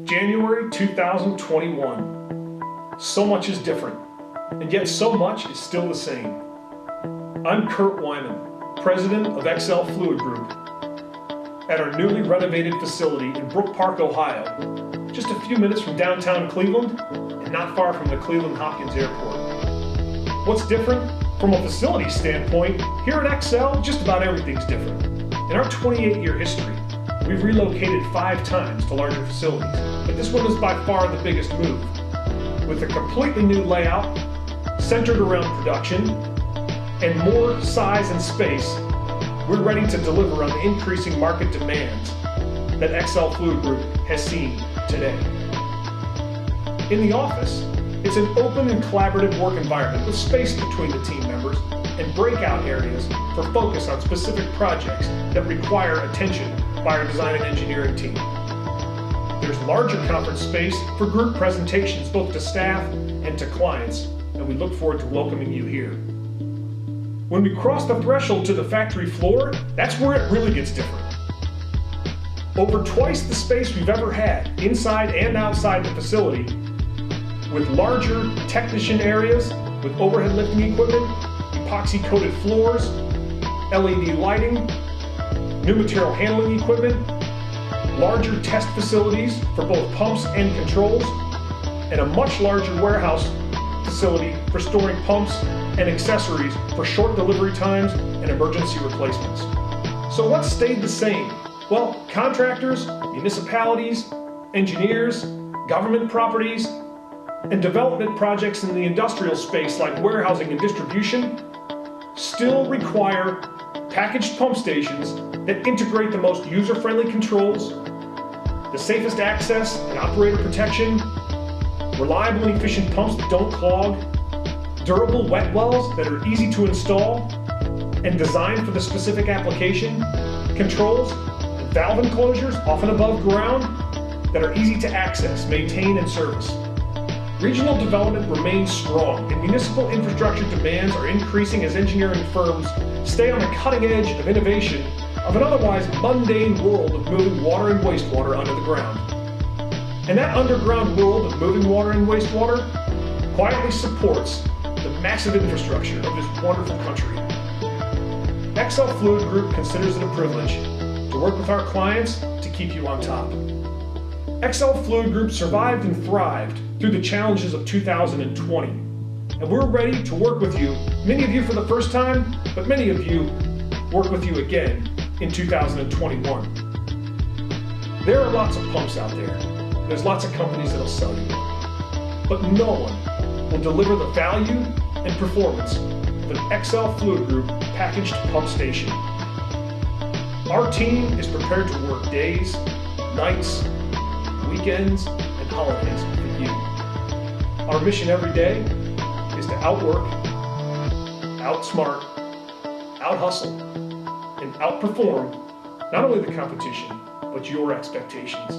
January 2021. So much is different, and yet so much is still the same. I'm Curt Wyman, president of XL Fluid Group, at our newly renovated facility in Brook Park, Ohio, just a few minutes from downtown Cleveland and not far from the Cleveland Hopkins Airport. What's different? From a facility standpoint, here at XL, just about everything's different. In our 28-year history, we've relocated 5 times to larger facilities, but this one is by far the biggest move. With a completely new layout, centered around production, and more size and space, we're ready to deliver on the increasing market demands that XL Fluid Group has seen today. In the office, it's an open and collaborative work environment with space between the team members and breakout areas for focus on specific projects that require attention by our design and engineering team. There's larger conference space for group presentations both to staff and to clients, and we look forward to welcoming you here. When we cross the threshold to the factory floor, that's where it really gets different. Over twice the space we've ever had, inside and outside the facility, with larger technician areas, with overhead lifting equipment, epoxy-coated floors, LED lighting, new material handling equipment, larger test facilities for both pumps and controls, and a much larger warehouse facility for storing pumps and accessories for short delivery times and emergency replacements. So what stayed the same? Well, contractors, municipalities, engineers, government properties, and development projects in the industrial space like warehousing and distribution still require packaged pump stations that integrate the most user-friendly controls, the safest access and operator protection, reliable and efficient pumps that don't clog, durable wet wells that are easy to install and designed for the specific application, controls and valve enclosures, often above ground, that are easy to access, maintain, and service. Regional development remains strong, and municipal infrastructure demands are increasing as engineering firms stay on the cutting edge of innovation of an otherwise mundane world of moving water and wastewater under the ground. And that underground world of moving water and wastewater quietly supports the massive infrastructure of this wonderful country. XL Fluid Group considers it a privilege to work with our clients to keep you on top. XL Fluid Group survived and thrived through the challenges of 2020. And we're ready to work with you, many of you for the first time, but many of you work with you again in 2021. There are lots of pumps out there. There's lots of companies that'll sell you one. But no one will deliver the value and performance of an XL Fluid Group packaged pump station. Our team is prepared to work days, nights, weekends, and holidays for you. Our mission every day is to outwork, outsmart, outhustle, and outperform not only the competition, but your expectations.